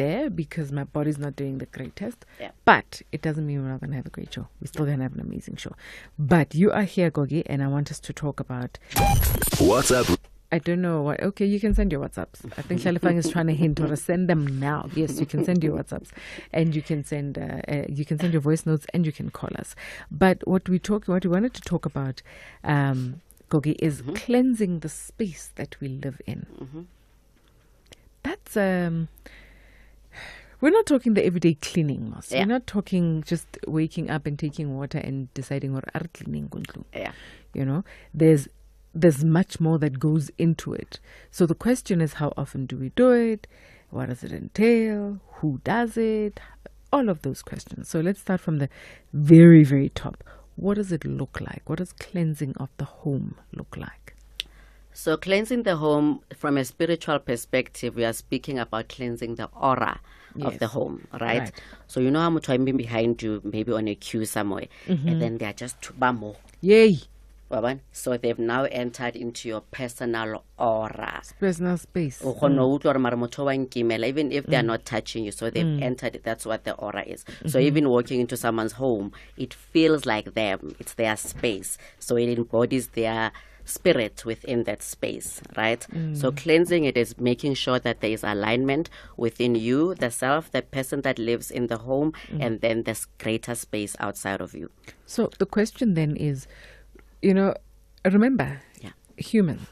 there because my body's not doing the greatest. Yeah. But it doesn't mean we're not going to have a great show. We're still going to have an amazing show. But you are here, Gogi, and I want us to talk about... What's up? I don't know what. Okay, you can send your WhatsApps. I think Shalifang is trying to hint or send them now. Yes, you can send your WhatsApps, and you can send your voice notes, and you can call us. But what we wanted to talk about, Gogi, is cleansing the space that we live in. That's we're not talking the everyday cleaning, Mos. Yeah. We're not talking just waking up and taking water and deciding what are cleaning. Yeah. You know, there's much more that goes into it. So the question is, how often do we do it? What does it entail? Who does it? All of those questions. So let's start from the very, very top. What does it look like? What does cleansing of the home look like? So cleansing the home from a spiritual perspective, we are speaking about cleansing the aura of the home, right? So you know how much I'm behind you, maybe on a queue somewhere, and then they are just bamo. Yay! So they've now entered into your personal aura. Personal space. Even if they are not touching you, so they've entered. That's what the aura is. So even walking into someone's home, it feels like them. It's their space. So it embodies their spirit within that space, right? So cleansing it is making sure that there is alignment within you, the self, the person that lives in the home, and then this greater space outside of you. So the question then is, you know, remember, humans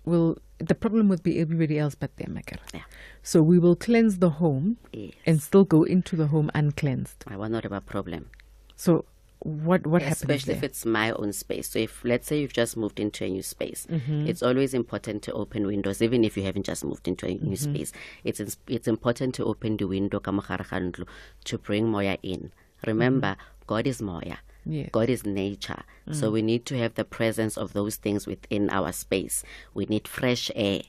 will, the problem would be everybody else but them. Yeah. So we will cleanse the home and still go into the home uncleansed. I will not have a problem. So what happens Especially there? if it's my own space. So if, let's say, you've just moved into a new space, it's always important to open windows, even if you haven't just moved into a new space. It's important to open the window to bring Moya in. Remember, God is Moya. Yes. God is nature. So we need to have the presence of those things within our space. We need fresh air.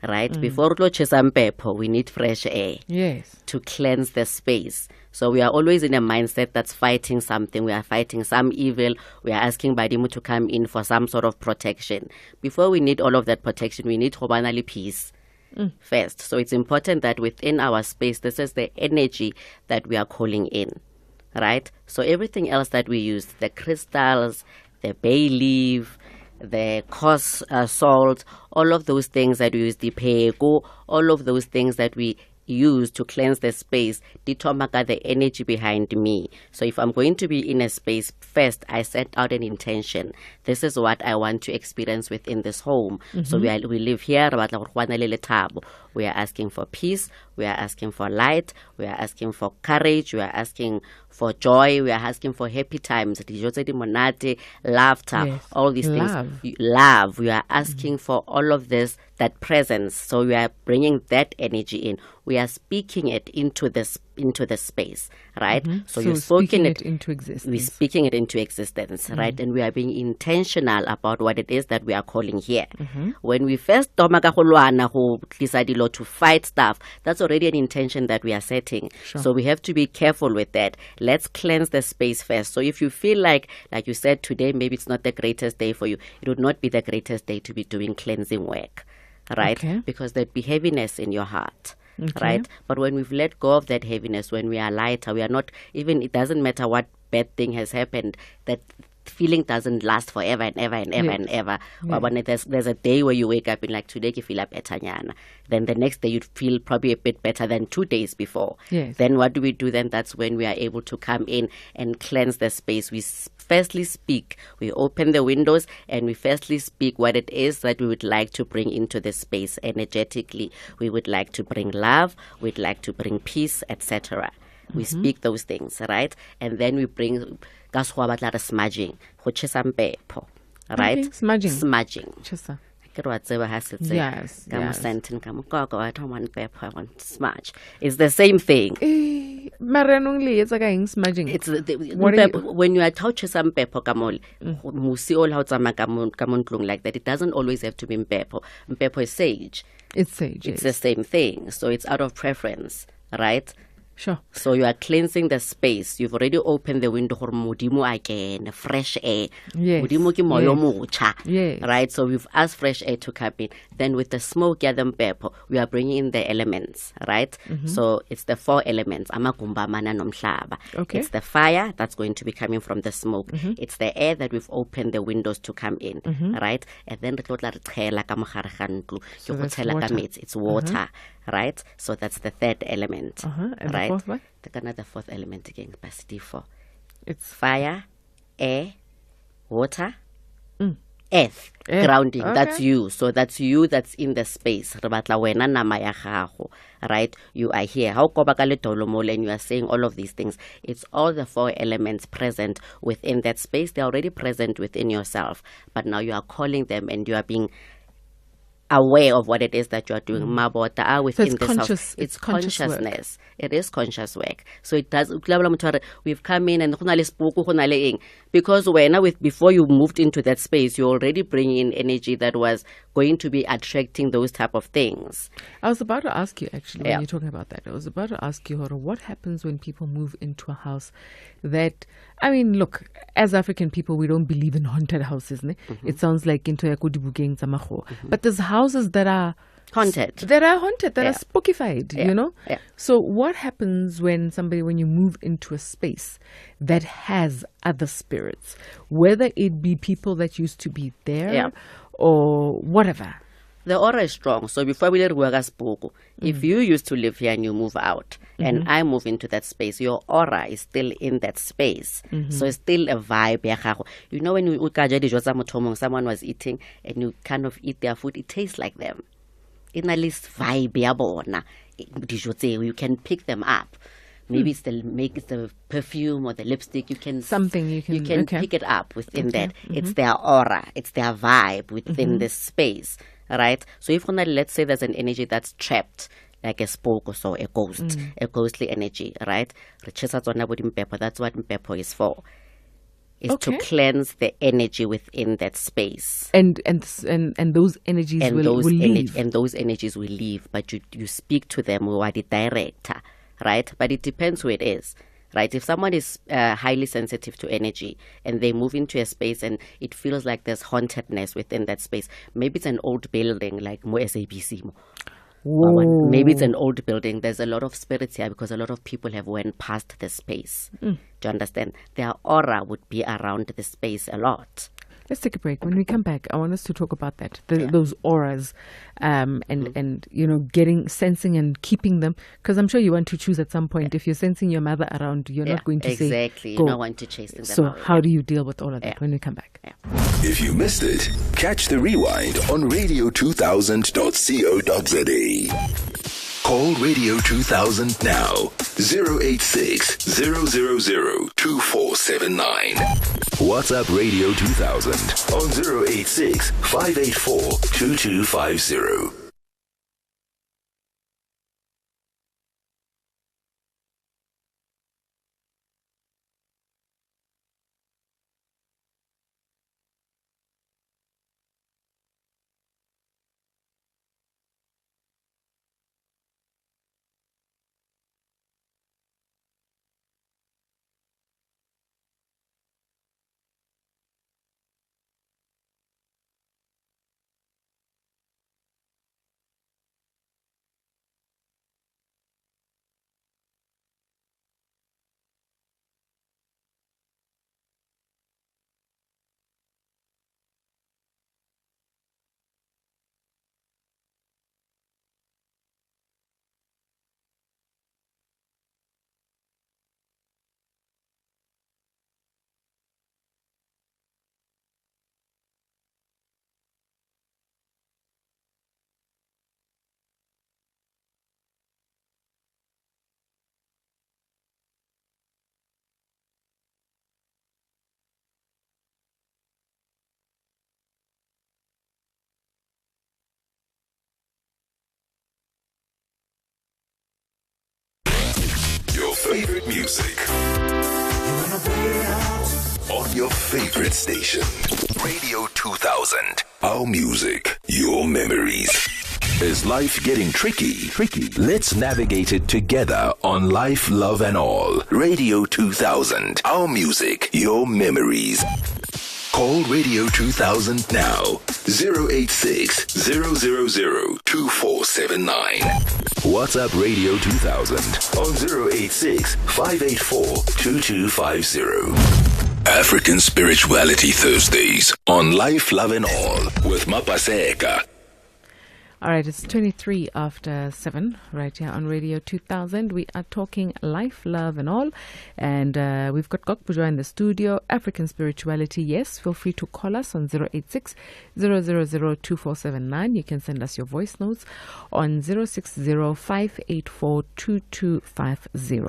Right? Before we need fresh air. Yes. To cleanse the space. So we are always in a mindset that's fighting something. We are fighting some evil. We are asking Badimu to come in for some sort of protection. Before we need all of that protection, we need Hobanali peace first. So it's important that within our space, this is the energy that we are calling in. Right? So everything else that we use, the crystals, the bay leaf, the coarse salt, all of those things that we use, the pego, all of those things that we use to cleanse the space, detomaka the energy behind me. So if I'm going to be in a space, first I set out an intention. This is what I want to experience within this home. So we live here. We are asking for peace. We are asking for light. We are asking for courage. We are asking for joy. We are asking for happy times. Laughter. Yes. All these Love. things. Love. We are asking for all of this, that presence. So we are bringing that energy in. We are speaking it into the space, right? So you're speaking it into existence. We're speaking it into existence, right? And we are being intentional about what it is that we are calling here. When we first to fight stuff, that's already an intention that we are setting. So we have to be careful with that. Let's cleanse the space first. So if you feel like you said today, maybe it's not the greatest day for you, it would not be the greatest day to be doing cleansing work, right? Because there'd be heaviness in your heart. Right? But when we've let go of that heaviness, when we are lighter, we are not, even, it doesn't matter what bad thing has happened, that feeling doesn't last forever and ever and ever and ever. There's a day where you wake up and like, today you feel like better. Then the next day you'd feel probably a bit better than 2 days before. Then what do we do then? That's when we are able to come in and cleanse the space. We firstly speak. We open the windows and we firstly speak what it is that we would like to bring into the space energetically. We would like to bring love. We'd like to bring peace, etc. We speak those things, right? And then we bring smudging, right? Smudging. Smudging. Chisa. Yes. Yes. Smudge. It's the same thing. It's like smudging. It's when you are touching some pepper kamol, musi all how kamon like that. It doesn't always have to be pepper. Pepper is sage. It's sage. It's the same thing. So it's out of preference, right? Sure. So you are cleansing the space. You've already opened the window for Mudimu again, fresh air. Yes. Mudimu ki moyo mucha. Yes. Right? So we've asked fresh air to come in. Then with the smoke, we are bringing in the elements, right? So it's the 4 elements. Amagumba, mana, nomhlaba. Okay. It's the fire that's going to be coming from the smoke. It's the air that we've opened the windows to come in, right? And then it's water. It's water, right? So that's the 3rd element, And right? the 4th one? The 4th element again, capacity 4. It's Fire, air, water, earth, grounding. Okay. That's you. So that's you that's in the space. Right? You are here. How and you are saying all of these things. It's all the 4 elements present within that space. They're already present within yourself. But now you are calling them and you are being aware of what it is that you are doing. Mabota within this house. It's consciousness. It is conscious work. So it does. We've come in and because before you moved into that space, you already bring in energy that was going to be attracting those type of things. I was about to ask you actually when you're talking about that. I was about to ask you, Horo, what happens when people move into a house that, I mean, look, as African people, we don't believe in haunted houses. It sounds like into Yakudi Zamaho. But there's houses that are haunted. That are spookified, you know? Yeah. So what happens when you move into a space that has other spirits, whether it be people that used to be there or whatever? The aura is strong. So before we let work spoke, if you used to live here and you move out and I move into that space, your aura is still in that space. So it's still a vibe. You know, when someone was eating and you kind of eat their food, it tastes like them. In a least vibe, you can pick them up. Maybe it's the perfume or the lipstick. You can pick it up within that. It's their aura. It's their vibe within this space, right? So if let's say there's an energy that's trapped, like a spoke or so, a ghost, a ghostly energy, right? That's what Mpepo is for. Is to cleanse the energy within that space, and those energies will leave. And those energies will leave, but you speak to them with the director, right? But it depends who it is, right? If someone is highly sensitive to energy and they move into a space and it feels like there's hauntedness within that space, maybe it's an old building like Mo SABC. Maybe it's an old building. There's a lot of spirits here because a lot of people have went past the space. Do you understand? Their aura would be around the space a lot. Let's take a break. When we come back, I want us to talk about that, those auras, and sensing and keeping them. Because I'm sure you want to choose at some point. If you're sensing your mother around, you're not going to say, exactly. You don't want to chase them. So how do you deal with all of that when we come back? If you missed it, catch the rewind on radio2000.co.za. Call Radio 2000 now, 086 000 2479. WhatsApp Radio 2000 on 086 584 2250. Your favorite music. On your favorite station. Radio 2000. Our music, your memories. Is life getting tricky? Let's navigate it together on Life, Love and All. Radio 2000. Our music, your memories. Call Radio 2000 now. 086 000 2479. WhatsApp Radio 2000 on 086 584 2250. African Spirituality Thursdays on Life, Love and All with Mapaseka. All right, it's 23 after 7 right here on Radio 2000. We are talking life, love and all. And we've got Gog Bojour in the studio. African Spirituality, yes. Feel free to call us on 086 000 2479. You can send us your voice notes on 060 584 2250.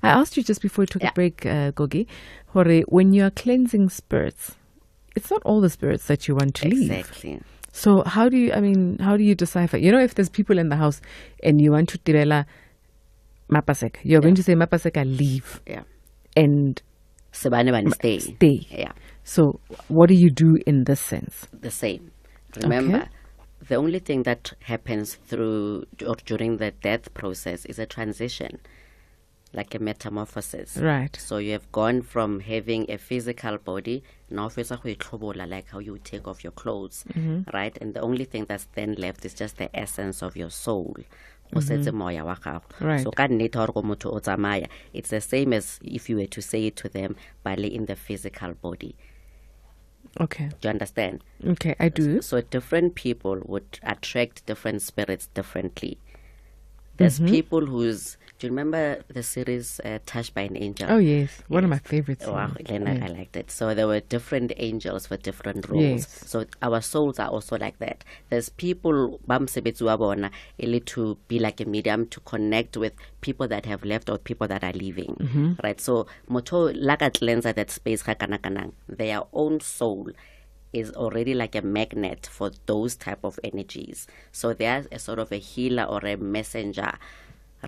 I asked you just before we took a break, Gogi, Hore, when you are cleansing spirits, it's not all the spirits that you want to leave. Exactly. So how do you decipher? You know, if there's people in the house and you want to tirela Mapaseka, you're going to say Mapaseka, leave. Yeah. And stay. Yeah. So what do you do in this sense? The same. Remember, the only thing that happens through or during the death process is a transition, like a metamorphosis. Right. So you have gone from having a physical body, now like how you take off your clothes, right? And the only thing that's then left is just the essence of your soul. Right. So it's the same as if you were to say it to them, but in the physical body. Okay. Do you understand? Okay, I do. So different people would attract different spirits differently. There's people whose... Do you remember the series Touched by an Angel? Oh, yes. One of my favorites. Wow, I liked it. So there were different angels for different roles. Yes. So our souls are also like that. There's people, to be like a medium to connect with people that have left or people that are leaving. Right? So, moto lakat lenza that space, their own soul is already like a magnet for those type of energies. So they're a sort of a healer or a messenger,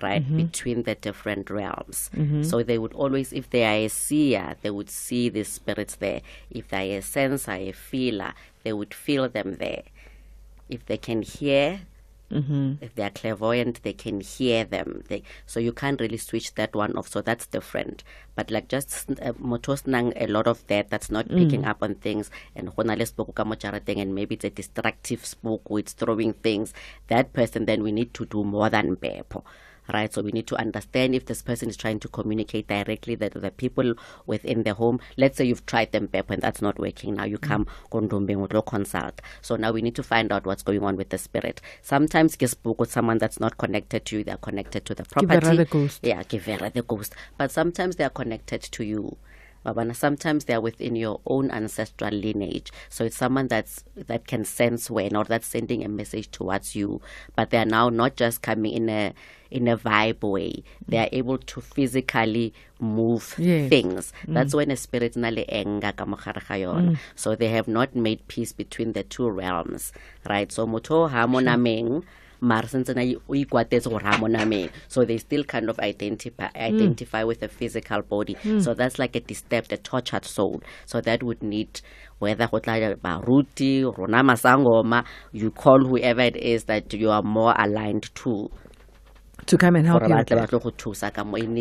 right, between the different realms. So they would always, if they are a seer, they would see these spirits there. If they are a sensor, a feeler, they would feel them there. If they can hear, if they are clairvoyant, they can hear them. So you can't really switch that one off. So that's different. But like just a lot of that's not picking up on things, and and maybe it's a destructive spook who is throwing things. That person, then we need to do more than bepo. Right, so we need to understand if this person is trying to communicate directly that the people within the home. Let's say you've tried them, Pep, and that's not working. Now you come consult. So now we need to find out what's going on with the spirit. Sometimes you spoke with someone that's not connected to you; they're connected to the property. Give her the ghost. Yeah, give her the ghost. But sometimes they are connected to you. Sometimes they are within your own ancestral lineage. So it's someone that can sense when, or that's sending a message towards you. But they are now not just coming in a vibe way. They are able to physically move things. That's when a spirit so they have not made peace between the two realms. Right? So moto hamonameng. So they still kind of identify with the physical body. So that's like a disturbed, a tortured soul. So that would need whether baruti, ronama sangoma, you call whoever it is that you are more aligned to come and help you with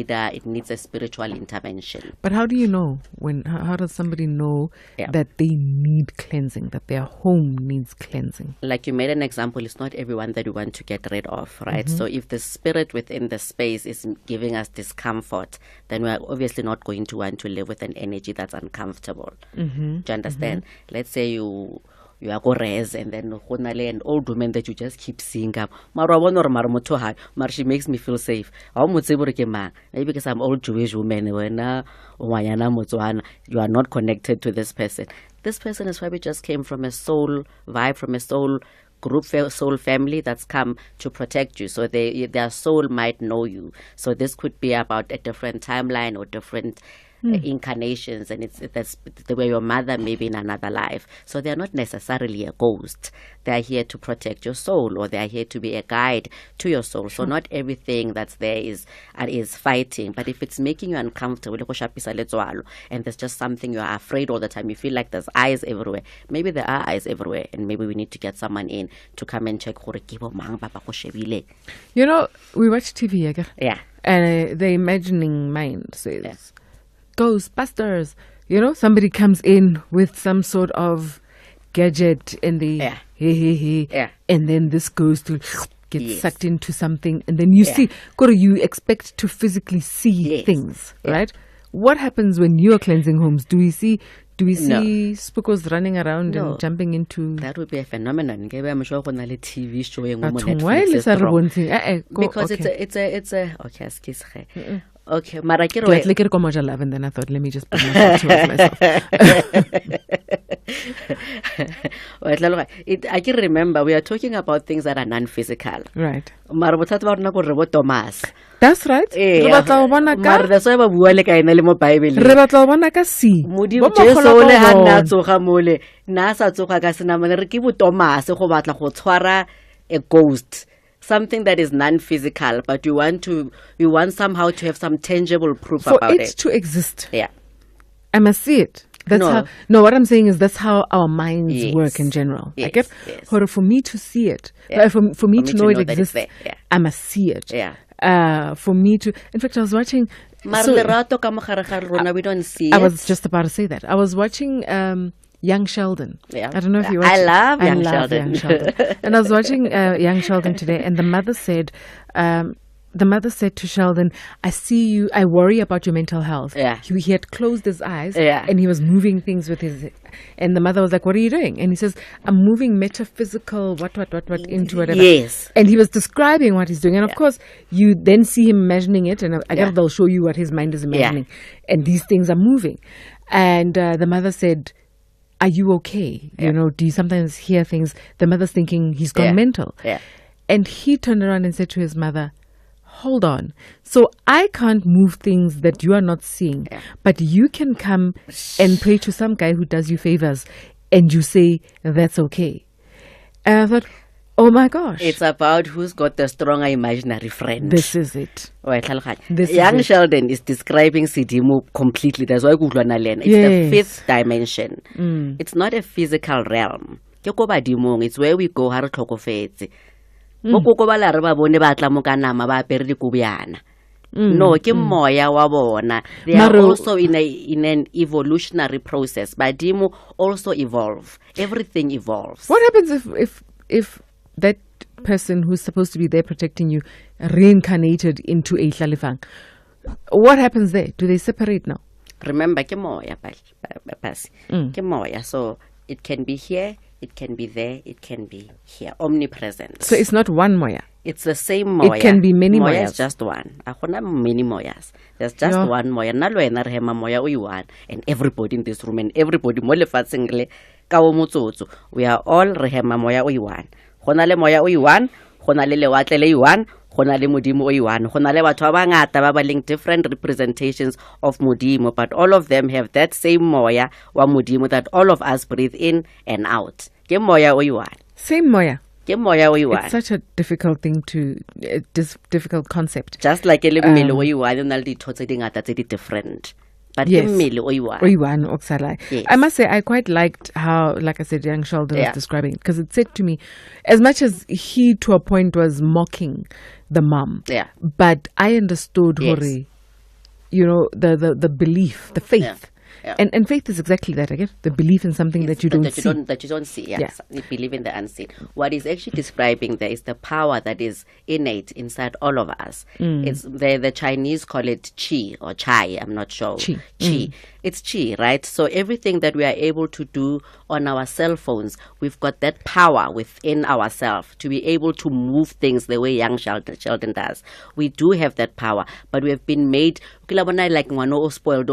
that. It needs a spiritual intervention. But how do you know how does somebody know that they need cleansing, that their home needs cleansing? Like you made an example, it's not everyone that we want to get rid of, right? So if the spirit within the space is giving us discomfort, then we're obviously not going to want to live with an energy that's uncomfortable. Do you understand? Let's say you are res, and then an old woman that you just keep seeing up. She makes me feel safe. Maybe because I'm old Jewish woman, you are not connected to this person. This person is probably just came from a soul vibe, from a soul group, soul family that's come to protect you. So their soul might know you. So this could be about a different timeline or different incarnations, and that's the way your mother may be in another life. So they're not necessarily a ghost. They're here to protect your soul, or they're here to be a guide to your soul. So not everything that's there is fighting. But if it's making you uncomfortable, and there's just something you're afraid all the time, you feel like there's eyes everywhere. Maybe there are eyes everywhere, and maybe we need to get someone in to come and check. You know, we watch TV, yeah, and the imagining mind says, Ghostbusters, somebody comes in with some sort of gadget and they and then this goes to get sucked into something, and then you see, you expect to physically see things, right? What happens when you are cleansing homes? Do we see spookos running around and jumping into? That would be a phenomenon. I'm sure on a TV show because it's a okay. Marakiro. And then I thought, let me just put myself towards myself. I can remember we are talking about things that are non-physical. Right. That's right. That's why we are in the Bible. A ghost, something that is non-physical, but you want somehow to have some tangible proof about it. For it to exist, I must see it. What I'm saying is that's how our minds work in general. Yes. For me to see it, for me to know it exists, I must see it. For me to, in fact, I was watching. We don't see it. I was just about to say that. I was watching Young Sheldon. I don't know if you watch. I love Young Sheldon. And I was watching Young Sheldon today, and the mother said to Sheldon, I see you, I worry about your mental health. He had closed his eyes and he was moving things with his, and the mother was like, what are you doing? And he says, I'm moving metaphysical what into whatever. Yes. And he was describing what he's doing. And of course, you then see him imagining it, and I guess they'll show you what his mind is imagining. And these things are moving. And the mother said, are you okay? Do you sometimes hear things? The mother's thinking he's gone mental. And he turned around and said to his mother, hold on. So I can't move things that you are not seeing, but you can come and pray to some guy who does you favors, and you say that's okay. And I thought, oh my gosh. It's about who's got the stronger imaginary friend. This is it. Young Sheldon is describing Sidimu completely. That's why it's the fifth dimension. It's not a physical realm. It's where we go. No, ke moya wa bona. They are also in an evolutionary process. Badimo also evolve. Everything evolves. What happens if that person who's supposed to be there protecting you reincarnated into a Hlalefang? What happens there? Do they separate now? Remember, ke moya, ke moya. So it can be here, it can be there, it can be here. Omnipresent. So it's not one moya. It's the same moya. It can be many moyas. Moya is just one. Many moyas. There's just one moya. Nalwena rehema moya one. And everybody in this room and everybody we are all rehema moya one. Honale moya one. Honale lewatle one. Honale modimo one. Honale batho ba bangata ba ba leng different representations of modimo, but all of them have that same moya wa modimo that all of us breathe in and out. Ke moya one. Same moya. It's such a difficult thing difficult concept. Just like different. But yes. I must say, I quite liked how, like I said, Young Sheldon was describing it, because it said to me, as much as he to a point was mocking the mom, but I understood Hori, the belief, the faith. And faith is exactly that, again, the belief in something that you don't see. That you don't see, yes. You believe in the unseen. What is actually describing there is the power that is innate inside all of us. It's the Chinese call it qi or chai, I'm not sure. Qi. It's qi, right? So everything that we are able to do on our cell phones, we've got that power within ourselves to be able to move things the way Young Sheldon does. We do have that power, but we have been made like spoiled.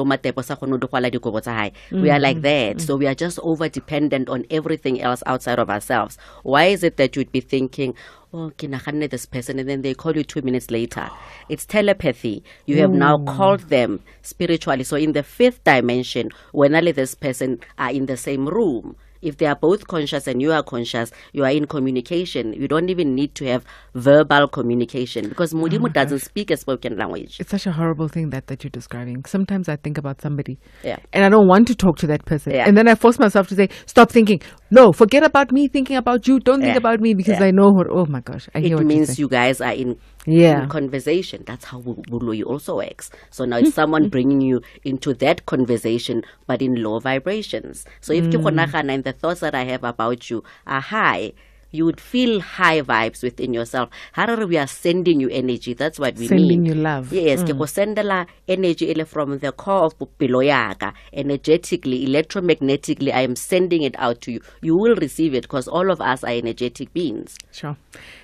We are like that. So we are just over dependent on everything else outside of ourselves. Why is it that you'd be thinking, oh, this person, and then they call you 2 minutes later? It's telepathy. You have now called them spiritually. So in the fifth dimension, when only this person are in the same room, if they are both conscious and you are conscious, you are in communication. You don't even need to have verbal communication, because Mudimu doesn't speak a spoken language. It's such a horrible thing that you're describing. Sometimes I think about somebody and I don't want to talk to that person. And then I force myself to say, stop thinking. No, forget about me thinking about you. Don't think about me because I know her. Oh my gosh. I hear It what means you're you guys are in Yeah. conversation. That's how Bului also works. So now it's someone bringing you into that conversation, but in low vibrations. So if Kikonagana and the thoughts that I have about you are high, you would feel high vibes within yourself. However, we are sending you energy. That's what we mean. Sending you love. Yes, ke go sendela energy ele from the core of pelo yaka. Energetically, electromagnetically, I am sending it out to you. You will receive it because all of us are energetic beings. Sure.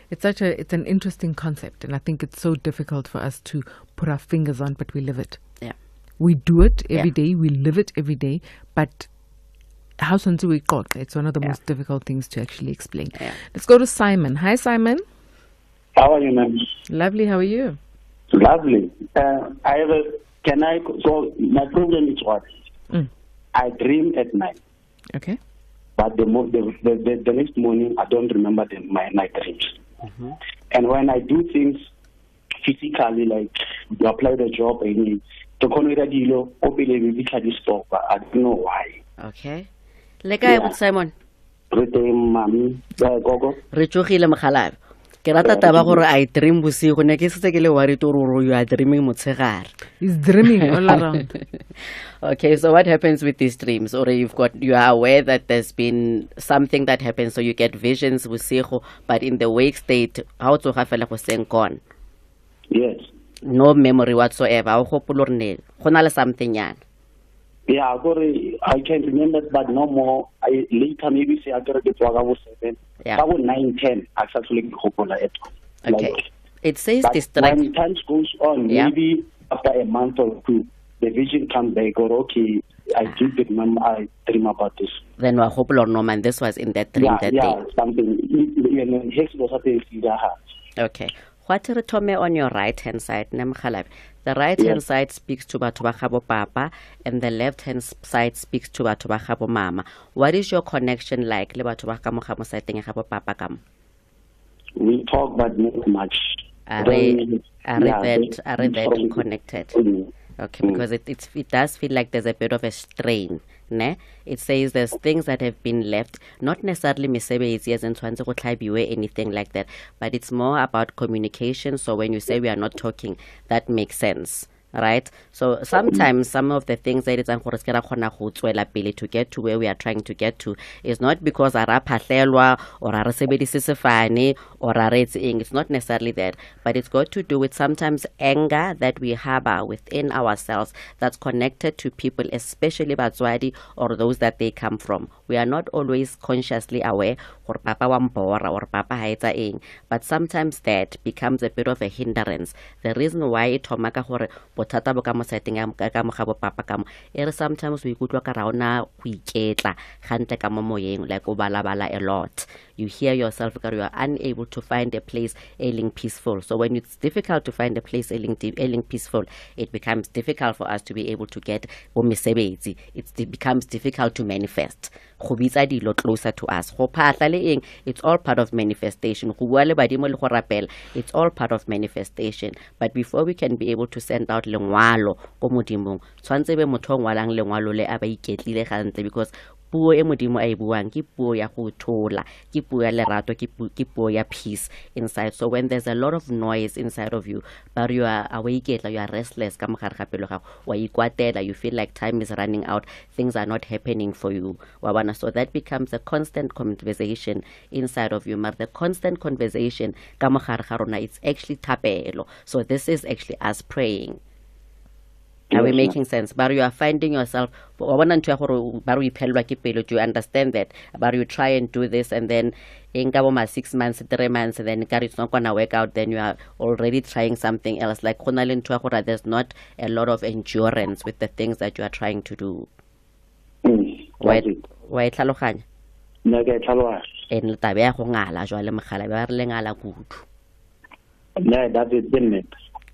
It's an interesting concept, and I think it's so difficult for us to put our fingers on, but we live it. Yeah. We do it every day, we live it every day, but how soon do we got? It's one of the most difficult things to actually explain. Yeah. Let's go to Simon. Hi, Simon. How are you, ma'am? Lovely. How are you? Lovely. So my problem is what? I dream at night, Okay. but the next morning I don't remember my night dreams. And when I do things physically, like you apply the job, and I don't know why. Okay. Lekaya Simon. Re tsogile mogalabe ke rata taba gore I dream bosigo ne ke setse ke le worried gore you are dreaming motshegare. He's dreaming all around. Okay, so what happens with these dreams? Or you are aware that there's been something that happens, so you get visions bosigo, but in the wake state, how to have go seng gone? Yes. No memory whatsoever. Go na le something yan. Yeah, I can remember, but no more. Later, maybe say I got the 7. Yeah. That was 9, 10. I actually Okay. It says but distract. when time goes on, maybe after a month or two, the vision comes back, or okay, I do remember, I dream about this. Then wa hope or no man, this was in that dream that day. Something. Okay. What are tome on your right hand side? The right hand side speaks to batho ba gabo papa, and the left hand side speaks to batho ba gabo mama. What is your connection like? Le batho ba ka mo gabo side ya gabo papa kam? We talk, but not much. Are they connected? Okay, because it does feel like there's a bit of a strain. Ne? It says there's things that have been left, not necessarily mesebetsi as in tshwantse go tlhabiwe anything like that, but it's more about communication. So when you say we are not talking, that makes sense. Right? So sometimes some of the things that it's to get to where we are trying to get to is not because ara phahlelwa or ara sebedise sefane or ara etseng. It's not necessarily that, but it's got to do with sometimes anger that we harbor within ourselves that's connected to people, especially batswadi or those that they come from. We are not always consciously aware or papa wa mbora or papa ha etsa eng, but sometimes that becomes a bit of a hindrance. The reason why it thomaka gore bothata bo ka mo setting ka mo ga bo papa ka mo sometimes we ikutlwa ka raona go iketla gante ka mo moyeng, like o balabala a lot. You hear yourself because you are unable to find a place ailing peaceful. So when it's difficult to find a place ailing peaceful, it becomes difficult for us to be able to get mesebetsi. It becomes difficult to manifest. Go bitsa dilo closer to us. Go phatla le eng, it's all part of manifestation. Go bua le badimo le go rapela, it's all part of manifestation. But before we can be able to send out lengwalo ko modimong, tshwantse be motho ngwalang lengwalo le a ba iketlile gantle, because puo e modimo a e buang ke puo ya go thola, ke puo ya lerato, ke puo ya peace inside. So when there's a lot of noise inside of you, but you are awake, you are restless, ka mogare ga pelo gago wa ikwatela, you feel like time is running out, things are not happening for you. So that becomes a constant conversation inside of you. But the constant conversation ka mogare ga rona, it's actually thapelo. So this is actually us praying. Are we making sense? But you are finding yourself, do you understand that? But you try and do this, and then in 6 months, 3 months, and then it's not going to work out, then you are already trying something else. Like there's not a lot of endurance with the things that you are trying to do. Why tlhaloganya? And tabe ya go ngala jwa le mogala ba re le ngala kudu. Yeah, that's it, didn't it?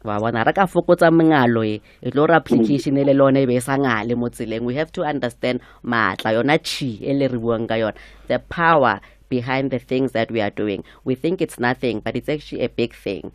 Wa bona ra ka fokotsa mengalo e tlo re application le lone be sa ngale mo tseleng. We have to understand matla yona chi ele re buang ka yona, the power behind the things that we are doing. We think it's nothing, but it's actually a big thing.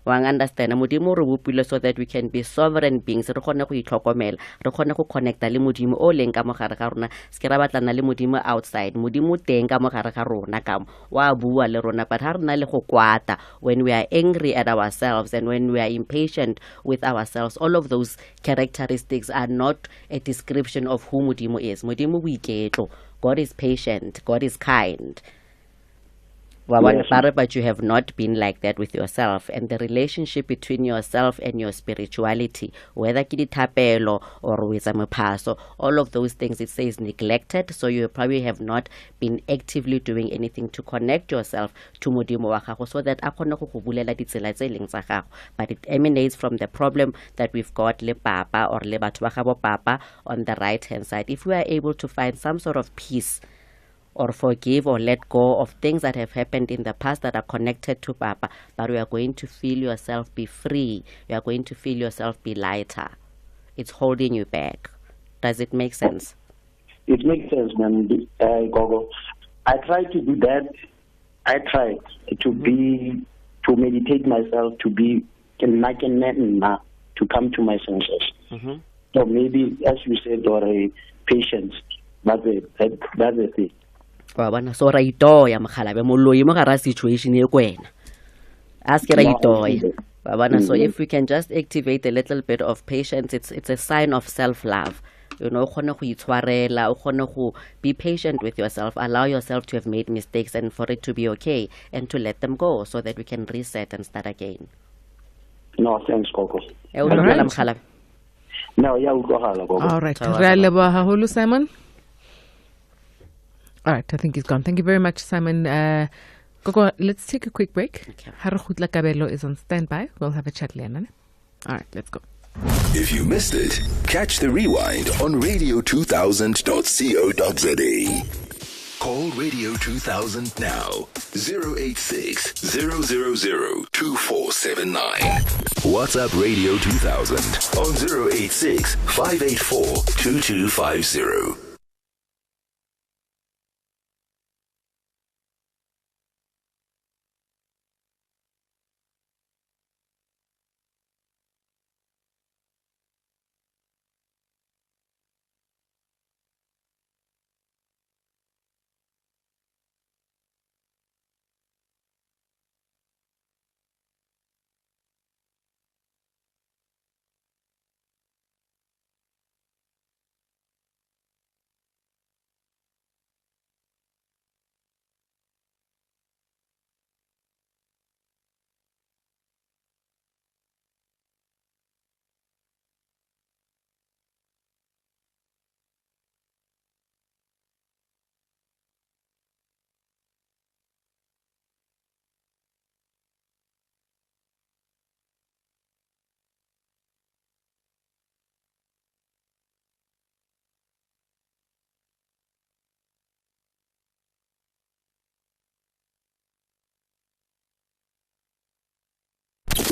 Wang understand modimo re bopile so that we can be sovereign beings, re kgone go itlhokomela, re kgone go connecta le modimo o leng ka mogare ga rona, se ke ra batlana le modimo outside, modimo teng ka mogare ga rona ka wa bua le rona. But ha re na le go kwata, when we are angry at ourselves and when we are impatient with ourselves, all of those characteristics are not a description of who modimo is. Modimo boiketlo, God is patient, God is kind. But you have not been like that with yourself, and the relationship between yourself and your spirituality, whether kiditapelo or wizamapaso, all of those things it says neglected, so you probably have not been actively doing anything to connect yourself to modimo wa gago so that a kgone go go bulela ditsela tse leng tsa gago. But it emanates from the problem that we've got le papa or le batho ba gabo papa on the right hand side. If we are able to find some sort of peace or forgive or let go of things that have happened in the past that are connected to Papa, but we are going to feel yourself be free. You are going to feel yourself be lighter. It's holding you back. Does it make sense? It makes sense, man. Gogo. I try to do that. I try to to meditate myself, to be to come to my senses. So maybe, as you said, or a patience. That's it. That's the thing. So ra itoya Mkhalabe moloi mo gara situation e kwena. Ask ra itoya. So if we can just activate a little bit of patience, it's a sign of self-love. You know, be patient with yourself, allow yourself to have made mistakes and for it to be okay and to let them go so that we can reset and start again. No, thanks, Coco. All right. Simon. All right, I think he's gone. Thank you very much, Simon. Gogo, let's take a quick break. Harukutla Kabelo is on standby. We'll have a chat later. All right, let's go. If you missed it, catch the rewind on radio2000.co.za. Call Radio 2000 now. 086 000 2479. WhatsApp Radio 2000 on 086 584 2250.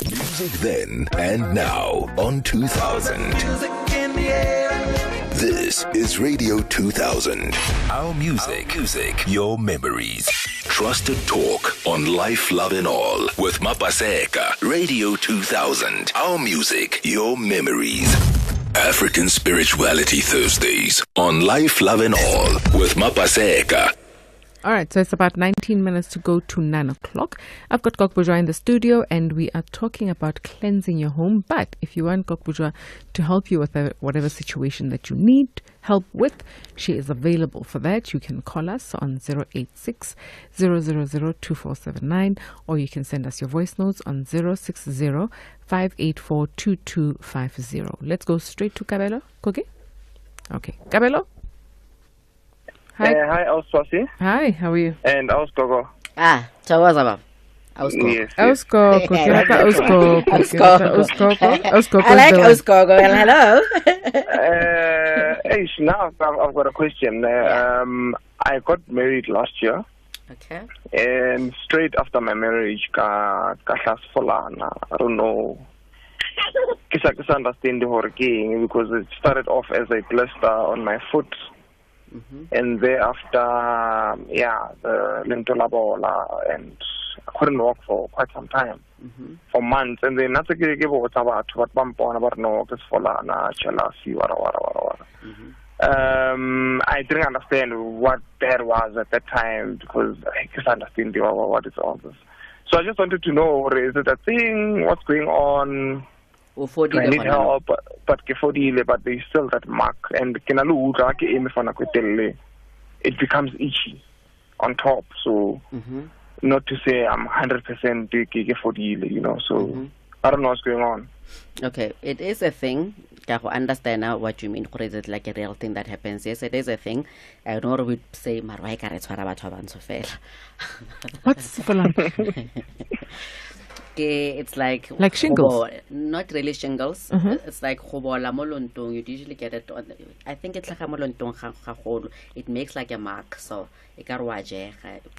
Music then and now on 2000. This is Radio 2000. Our music, your memories. Trusted talk on life, love and all with Mapaseka. Radio 2000. Our music, your memories. African Spirituality Thursdays on Life, Love and All with Mapaseka. All right, so it's about 19 minutes to go to 9 o'clock. I've got Gog Bojour in the studio, and we are talking about cleansing your home. But if you want Gog Bojour to help you with whatever situation that you need help with, she is available for that. You can call us on 086 000 2479, or you can send us your voice notes on 060 584 2250. Let's go straight to Kabelo. Koge? Okay. Kabelo? Hi. Hi, Auswasi. Hi, how are you? And Ausgogo. Tawazaba. Ausgogo. Yes. Ausgogo. I like Ausgogo. Hello. Now I've got a question. I got married last year. Okay. And straight after my marriage, I don't know. I can't understand the whole thing because it started off as a blister on my foot. And thereafter, the lentolabola, and I couldn't walk for quite some time, for months. And then that's a give about what bumpon about no, this for jealousy, I didn't understand what that was at that time because I just understand what is all this. So I just wanted to know, is it a thing? What's going on? Do I need help? But there's still that mark. And it becomes itchy on top. So not to say I'm 100% you know. So I don't know what's going on. Okay, it is a thing. I understand now what you mean. Is it like a real thing that happens? Yes, it is a thing. I don't know we say What's it's like shingles? Not really shingles. It's like you usually get it on. I think it's like it makes like a mark. So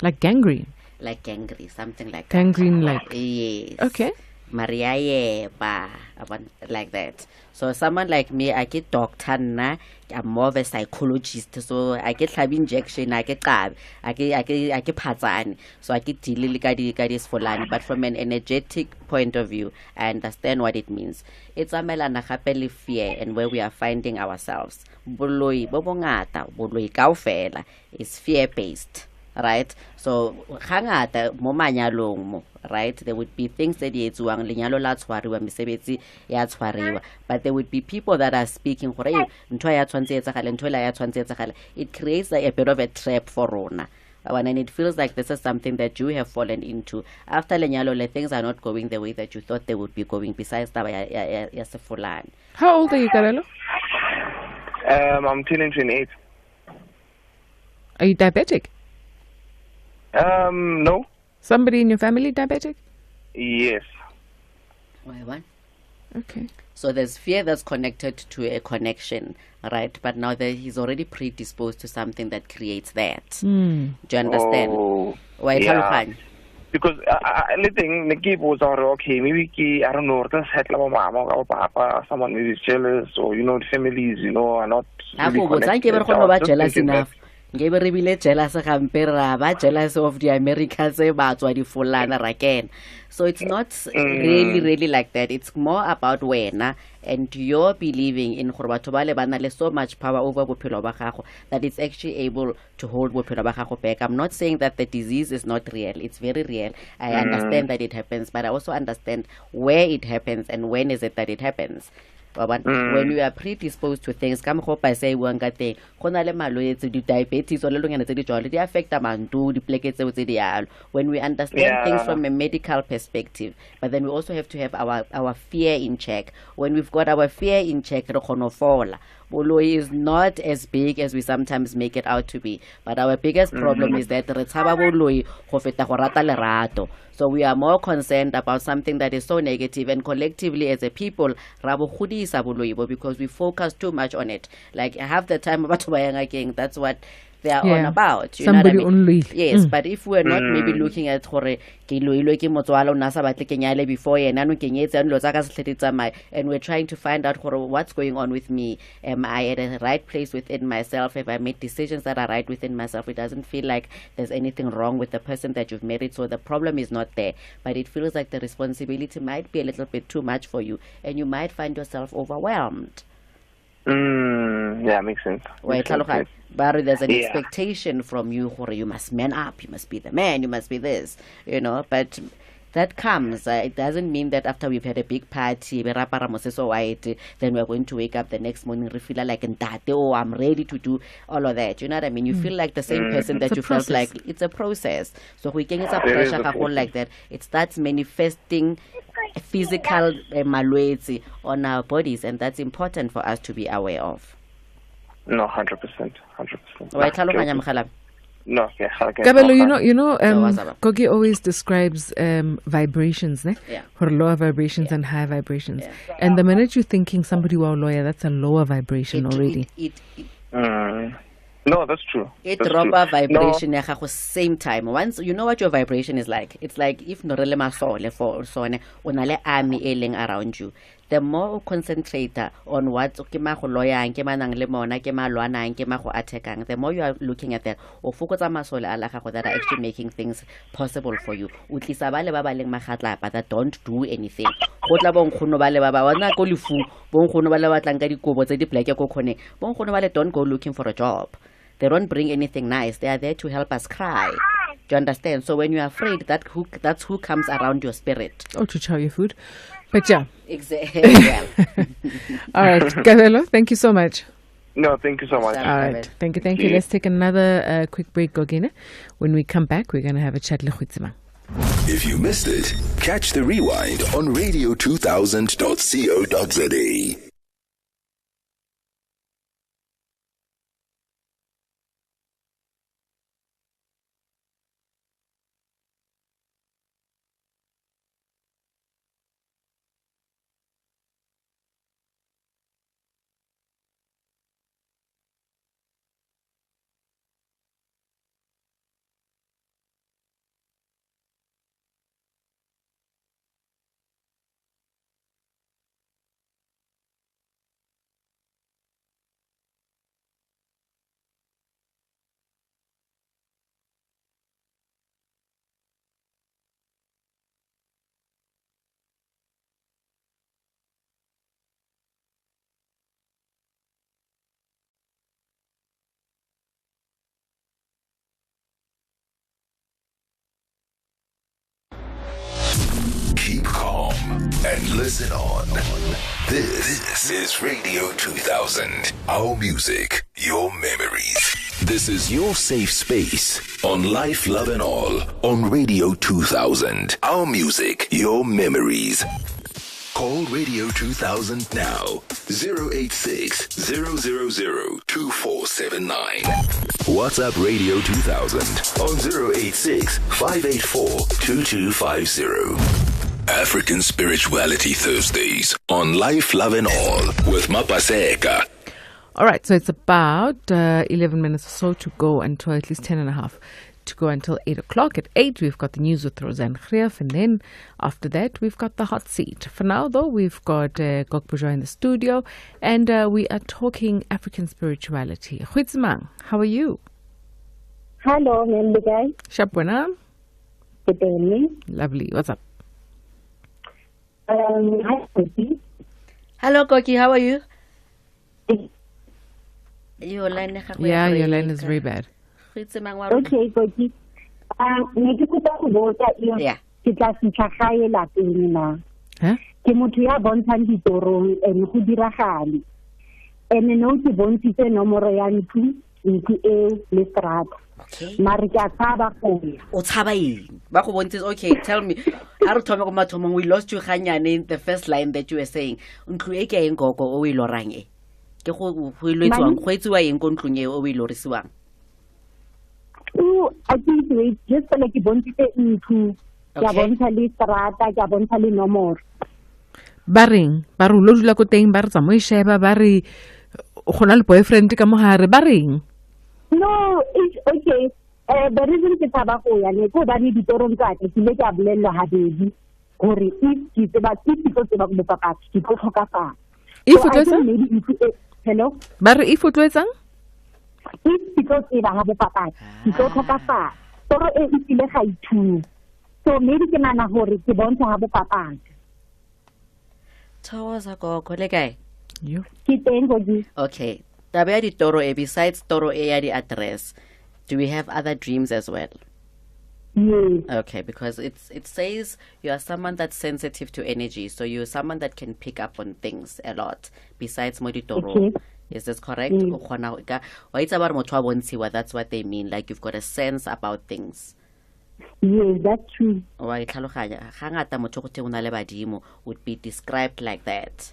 like gangrene. Like gangrene, something like gangrene, that. Like yes. Okay. Maria like that. So someone like me, I get doctor na, I'm more of a psychologist. So I get lab injection, I get pattern. So I get this for land. But from an energetic point of view, I understand what it means. It's a melana happily fear and where we are finding ourselves. Boloi kaofela is fear based. Right, so hangata mo manyalong mo, right, there would be things that etsuang lenyalo la tshwariwa mesebetsi ya tshwariwa, but there would be people that are speaking gore ntho ya tshwantse etsagale ntho la ya tshwantse etsagale. It creates like a bit of a trap for rona, and it feels like this is something that you have fallen into after lenyalo. Things are not going the way that you thought they would be going. Besides taba ya sefulani. How old are you, Karelo? I'm turning 28. Are you diabetic? No. Somebody in your family diabetic? Yes. Why one? Okay. So there's fear that's connected to a connection, right? But now that he's already predisposed to something that creates that. Do you understand? Why? Yeah. Because anything Nikki was okay, maybe I don't know, just had mama or papa, someone is jealous, or the families, are not really jealous enough. Jealous of the Americans again. So it's not really like that. It's more about when and you're believing in so much power over that it's actually able to hold back. I'm not saying that the disease is not real. It's very real. I understand that it happens, but I also understand where it happens and when is it that it happens. When you are predisposed to things, come hope I say one thing. Diabetes or they affect the when we understand things from a medical perspective, but then we also have to have our fear in check. When we've got our fear in check, Boloi is not as big as we sometimes make it out to be. But our biggest problem is that so we are more concerned about something that is so negative, and collectively as a people, because we focus too much on it. Like half the time about that's what they are on about. Somebody only. Yes, but if we're not maybe looking at before and we're trying to find out what's going on with me. Am I at the right place within myself? Have I made decisions that are right within myself? It doesn't feel like there's anything wrong with the person that you've married, so the problem is not there. But it feels like the responsibility might be a little bit too much for you, and you might find yourself overwhelmed. Yeah, makes sense. But there's an expectation from you, you must man up, you must be the man, you must be this, but that comes. It doesn't mean that after we've had a big party, then we're going to wake up the next morning, feel like, I'm ready to do all of that. You know what I mean? You feel like the same person that you felt like. It's a process. So we can get a pressure like that. It starts manifesting physical malwezi on our bodies, and that's important for us to be aware of. No, 100%. No, Kabelo, Gogi always describes vibrations, for lower vibrations and high vibrations. And the minute you're thinking somebody was a lawyer, that's a lower vibration already. No, that's true. It drop a vibration at the same time. Once you know what your vibration is like, it's like if no really masole for so onale army ailing around you. the more o concentrate on what ke ma go loyang ke manang le mona ke ma lwanang ke ma go attackang, the more you are looking at that o fokotsa masole a la gago that are actually making things possible for you. O tlisa ba le ba ba leng magatla but that don't do anything. Go tla bong khono ba le ba ba wana go lefu bong khono ba le batlang ka dikobo tse di black go khone bong khono ba le don't go looking for a job. They don't bring anything nice. They are there to help us cry. Do you understand? So when you are afraid, that's who comes around your spirit. Or to chow your food. But yeah. Exactly. Yeah. All right. Gavelo, thank you so much. No, thank you so much. All right. Thank you. Let's take another quick break, Gogine. When we come back, we're going to have a chat. If you missed it, catch the rewind on radio2000.co.za. Keep calm and listen on. This is Radio 2000. Our music, your memories. This is your safe space on Life, Love and All on Radio 2000. Our music, your memories. Call Radio 2000 now. 086 000 2479. WhatsApp Radio 2000 on 086 584 2250. African Spirituality Thursdays on Life, Love and All with Mapaseka. All right, so it's about 11 minutes or so to go until at least 10 and a half to go until 8 o'clock. At 8, we've got the news with Roseanne Greef, and then after that, we've got the hot seat. For now, though, we've got Gog Bojour in the studio, and we are talking African spirituality. Huitzmang, how are you? Hello, Membigai. Shapwana. Good evening. Lovely. What's up? Hi, Koki. Hello, Koki. How are you? Your line is very bad. Okay, Koki. Yeah. Huh? Ke motho ya bontshang ditorong ene go diragale ene no ke bontshitse nomoro ya ntlo e le strata mare ke a tshaba go ya o tshaba eng ba go bontse. Okay, tell me, a re thome go mathomong, we lost you ganyane in the first line that you were saying. Ntlo e ke eng gogo o e lorang e ke go ilwetswang go etsiwa eng go ntlong e o e lorisiwang? I think it's just like ke bontshitse ntlo ya bontsha le strata ya bontsha le nomoro ba reng ba re lo dula ko teng ba re tsa mo e sheba ba re gona le boyfriend ka mogare ba reng? No, it's okay. The reason ke taba go ya ne go ba ni ditorong tsa ke le ka bolella ha bedi gore if ke ba tshitse se ba go papa ke go tlhoka fa hello ba re if o tlwetsang if because e ba ga bo papa ke go tlhoka fa toro e ile ga ithuno so maybe ke nana gore ke bontsha ha bo papa Tawaza go le kae? Yo. Ke teng go di. Okay. Taba ya ditoro e, besides toro e ya di address, do we have other dreams as well? Yes. Okay, because it says you are someone that's sensitive to energy, so you're someone that can pick up on things a lot. Besides mo ditoro. Okay. Is this correct? That's what they mean. Like you've got a sense about things. Yes, that's true. Wa itlhaloganya ga ngata motho go te una le badimo would be described like that.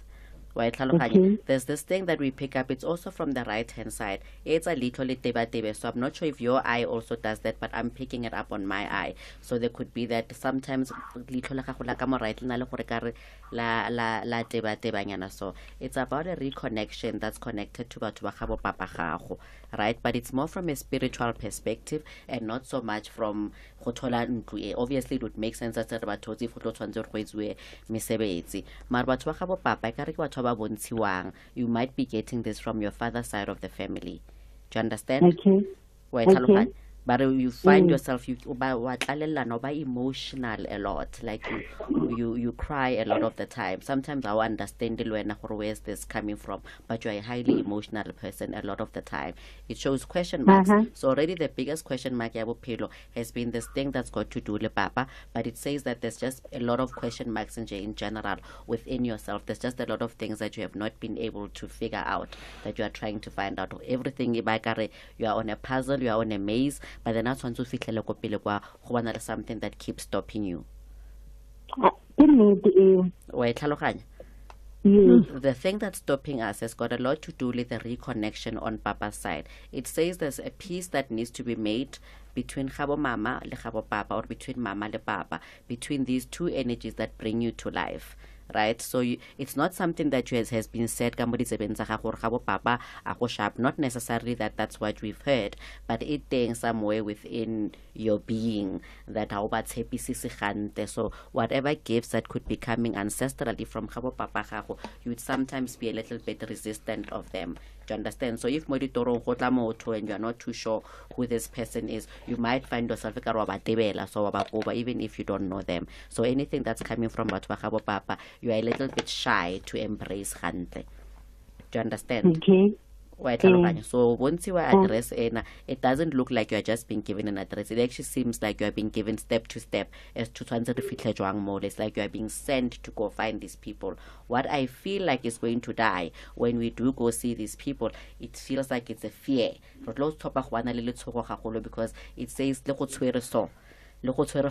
Okay. There's this thing that we pick up. It's also from the right hand side. It's a little teba. So I'm not sure if your eye also does that, but I'm picking it up on my eye. So there could be that sometimes little right la teba. So it's about a reconnection that's connected to batho papa gago, right? But it's more from a spiritual perspective and not so much from obviously it would make sense that batho go tshwantse go etswe mesebetsi. Mara batho ba gabo papa ka re ke batho ba bontshiwang. You might be getting this from your father's side of the family. Do you understand? Okay. But you find yourself you emotional a lot, like you cry a lot of the time. Sometimes I understand where's this coming from, but you're a highly emotional person a lot of the time. It shows question marks. So already the biggest question mark has been this thing that's got to do with papa, but it says that there's just a lot of question marks in general within yourself. There's just a lot of things that you have not been able to figure out, that you are trying to find out. Everything you are on a puzzle, you are on a maze, but then that's something that keeps stopping you. The thing that's stopping us has got a lot to do with the reconnection on papa's side. It says there's a peace that needs to be made between Khabo Mama le Khabo Papa, or between Mama le Papa, between these two energies that bring you to life. Right, so it's not something that has been said. Not necessarily that that's what we've heard, but it things somewhere within your being that so whatever gifts that could be coming ancestrally from Papa, you would sometimes be a little bit resistant of them. Do you understand? So if and you're not too sure who this person is, you might find yourself even if you don't know them. So anything that's coming from Papa, you are a little bit shy to embrace Hante. Do you understand? Okay. So once you address it doesn't look like you are just being given an address. It actually seems like you are being given step to step as to more. It's like you are being sent to go find these people. What I feel like is going to die when we do go see these people, it feels like it's a fear. Because it says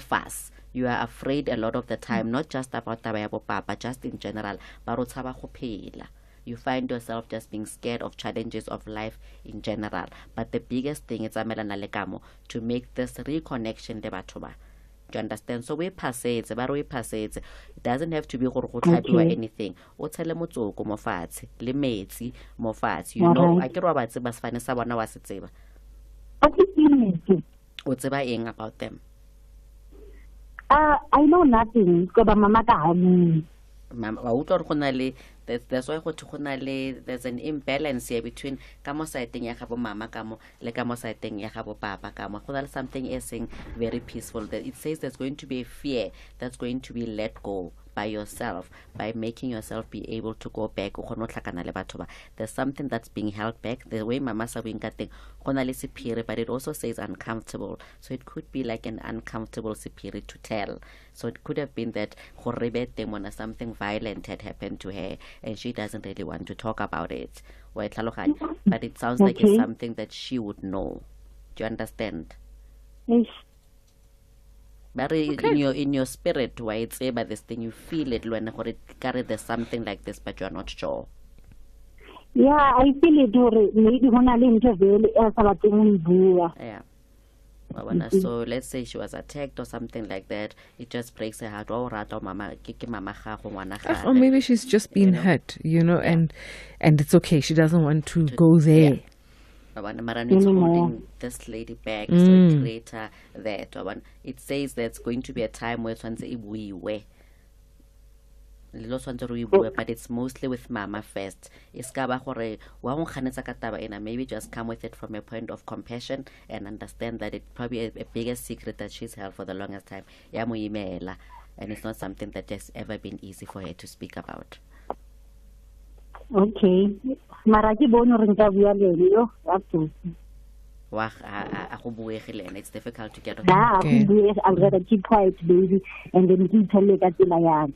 fast. You are afraid a lot of the time, not just about Papa, just in general. You find yourself just being scared of challenges of life in general. But the biggest thing is to make this reconnection. Do you understand? So we pass it. It doesn't have to be or anything. You know, I care about about them. I know nothing. That's why there's an imbalance here between kamo saiteng ya gabo mama kamo le kamo saiteng ya gabo papa kamo. There's something essing very peaceful. That it says there's going to be a fear that's going to be let go by yourself, by making yourself be able to go back. There's something that's being held back. The way mama sabing kating but it also says uncomfortable. So it could be like an uncomfortable spirit to tell. So it could have been that something violent had happened to her and she doesn't really want to talk about it. But it sounds like it's something that she would know. Do you understand? Yes. But in your spirit, why it's about this thing, you feel it when there's something like this, but you're not sure. Yeah, I feel it. Maybe Yeah. So let's say she was attacked or something like that. It just breaks her heart. Or maybe she's just been hurt, and it's okay. She doesn't want to go there. Yeah. It's holding this lady back, so it creates that. It says there's going to be a time where but it's mostly with mama first. Maybe just come with it from a point of compassion and understand that it's probably a bigger secret that she's held for the longest time. And it's not something that has ever been easy for her to speak about. Okay. Maraki bono rinka bua le yo. Wa a it's difficult to get I'd rather keep quiet, baby, and then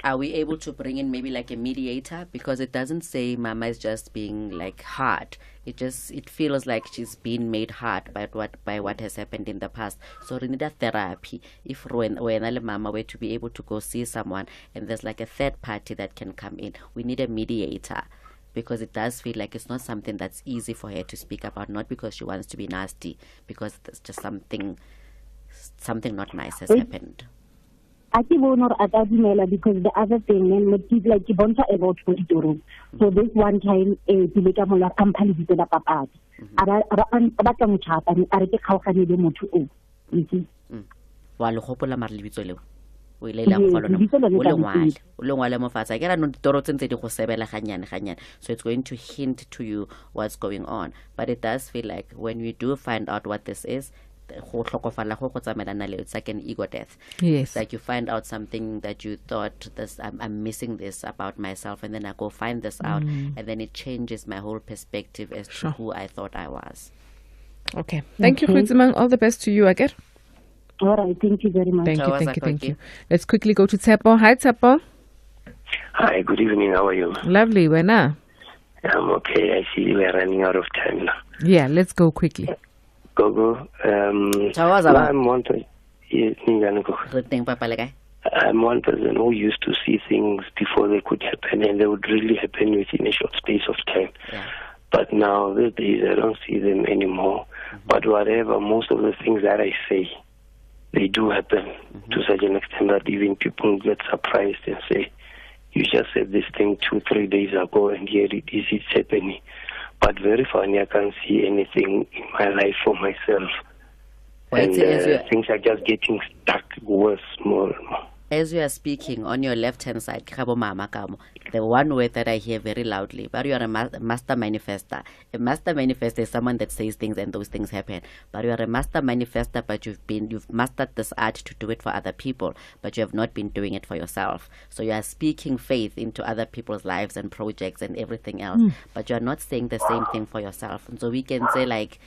Are we able to bring in maybe like a mediator? Because it doesn't say Mama is just being like hard. It feels like she's been made hard by what has happened in the past. So we need a therapy. If when Mama were to be able to go see someone and there's like a third party that can come in, we need a mediator. Because it does feel like it's not something that's easy for her to speak about, not because she wants to be nasty, because there's just something not nice has happened. I keep on because the other thing, and like about so this one time, the company did the papa. So it's going to hint to you what's going on. But it does feel like when we do find out what this is, it's like an ego death. Yes. It's like you find out something that you thought I'm missing this about myself, and then I go find this out, and then it changes my whole perspective as to who I thought I was. Okay. Thank you, Khudzimang. All the best to you, Agar. All right, thank you very much. Thank you. Let's quickly go to Tsepo. Hi, Tsepo. Hi, good evening. How are you? Lovely. Wena? I'm okay. I see we're running out of time now. Yeah, let's go quickly. Gogo. I'm one person who used to see things before they could happen, and they would really happen within a short space of time. Yeah. But now, these days, I don't see them anymore. But whatever, most of the things that I say, they do happen to such an extent that even people get surprised and say, you just said this thing 2-3 days ago and here it is, it's happening. But very funny, I can't see anything in my life for myself. And things are just getting stuck worse more and more. As you are speaking, on your left-hand side, the one word that I hear very loudly, but you are a master manifester. A master manifester is someone that says things and those things happen. But you are a master manifester, but you've mastered this art to do it for other people, but you have not been doing it for yourself. So you are speaking faith into other people's lives and projects and everything else, but you are not saying the same thing for yourself. And so we can say like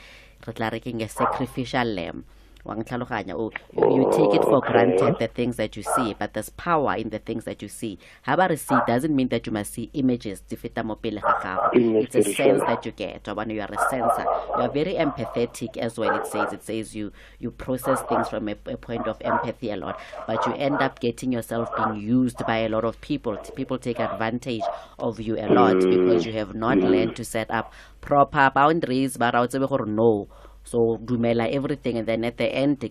a sacrificial lamb. You take it for granted the things that you see, but there's power in the things that you see. However, see doesn't mean that you must see images. It's a sense that you get. Or when you are a sensor, you are very empathetic as well. It says you process things from a point of empathy a lot, but you end up getting yourself being used by a lot of people. People take advantage of you a lot because you have not learned to set up proper boundaries. But I would say no. So dumela everything, and then at the end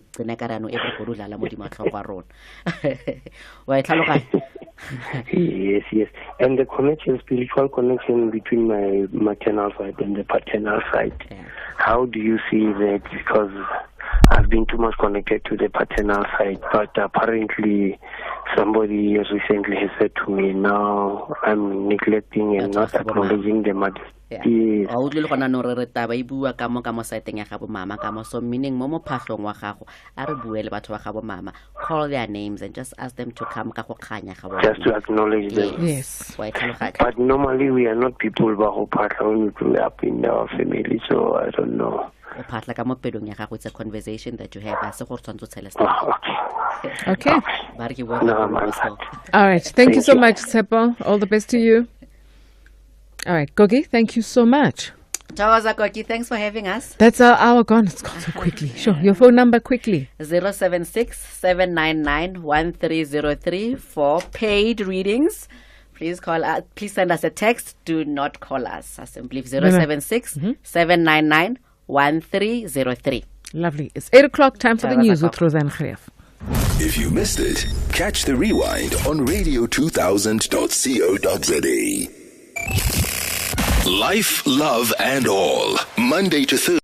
Yes. And the connection, spiritual connection between my maternal side and the paternal side. Yeah. How do you see that? Because I've been too much connected to the paternal side, but apparently somebody recently has said to me, now I'm neglecting and not acknowledging the mother. Yeah. So meaning call their names and just ask them to come just to acknowledge them. Yes. But normally we are not people who when we grew up in our family, so I don't know. It's a conversation that you have. Okay. No, all right. Thank you so much, Tsepo. All the best to you. All right, Gogi, thank you so much. Gogi, thanks for having us. That's our hour gone. It's gone so quickly. Sure, your phone number quickly. 076-799-1303 for paid readings. Please call us. Please send us a text. Do not call us. Simply 076-799-1303. Lovely. It's 8 o'clock. Time for the news with Roseanne Khreef. If you missed it, catch the rewind on radio2000.co.za. Life, love, and all. Monday to Thursday.